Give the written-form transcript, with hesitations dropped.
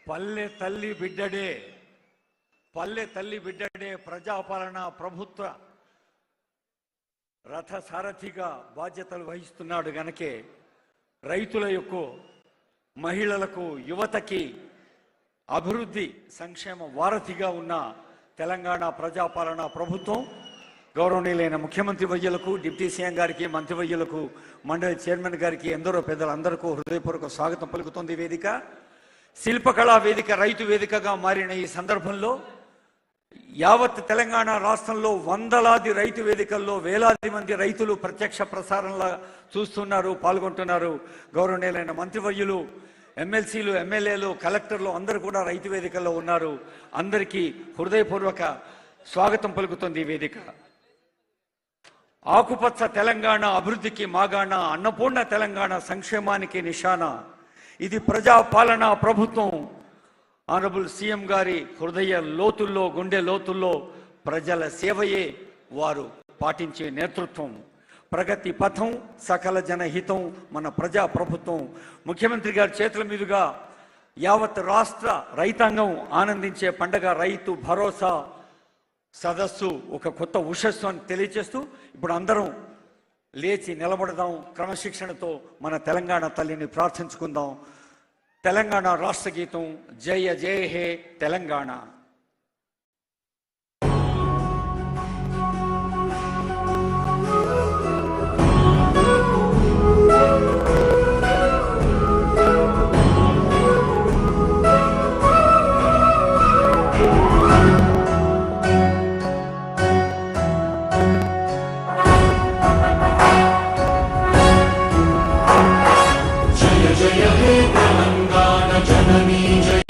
పల్లె తల్లి బిడ్డడే ప్రజాపాలన ప్రభుత్వ రథ సారథిగా బాధ్యతలు వహిస్తున్నాడు గనకే రైతుల యొక్క మహిళలకు యువతకి అభివృద్ధి సంక్షేమ వారధిగా ఉన్న తెలంగాణ ప్రజాపాలన ప్రభుత్వం గౌరవనీయులైన ముఖ్యమంత్రి వర్యులకు డిప్యూటీ సీఎం గారికి మంత్రివర్యులకు మండలి చైర్మన్ గారికి ఎందరో పెద్దలందరికీ హృదయపూర్వక స్వాగతం పలుకుతోంది. వేదిక శిల్పకళా వేదిక రైతు వేదికగా మారిన ఈ సందర్భంలో యావత్ తెలంగాణ రాష్ట్రంలో వందలాది రైతు వేదికల్లో వేలాది మంది రైతులు ప్రత్యక్ష ప్రసారంలా చూస్తున్నారు, పాల్గొంటున్నారు. గౌరవనీయులైన మంత్రివర్యులు, ఎమ్మెల్సీలు, ఎమ్మెల్యేలు, కలెక్టర్లు అందరూ కూడా రైతు వేదికల్లో ఉన్నారు. అందరికీ హృదయపూర్వక స్వాగతం పలుకుతుంది ఈ వేదిక. ఆకుపచ్చ తెలంగాణ అభివృద్ధికి మాగాణ, అన్నపూర్ణ తెలంగాణ సంక్షేమానికి నిశాన. ఇది ప్రజాపాలన ప్రభుత్వం. ఆనరబుల్ సీఎం గారి హృదయ లోతుల్లో, గుండె లోతుల్లో ప్రజల సేవయే వారు పాటించే నేతృత్వం. ప్రగతి పథం, సకల జనహితం మన ప్రజా ప్రభుత్వం. ముఖ్యమంత్రి గారి చేతుల మీదుగా యావత్ రాష్ట్ర రైతాంగం ఆనందించే పండగ రైతు భరోసా సదస్సు ఒక కొత్త ఉషస్సు అని తెలియజేస్తూ ఇప్పుడు అందరం లేచి నిలబడదాం. క్రమశిక్షణతో మన తెలంగాణ తల్లిని ప్రార్థించుకుందాం. తెలంగాణ రాష్ట్ర గీతం జయ జయ హే తెలంగాణ. जय हे तेलंगाना जननी जय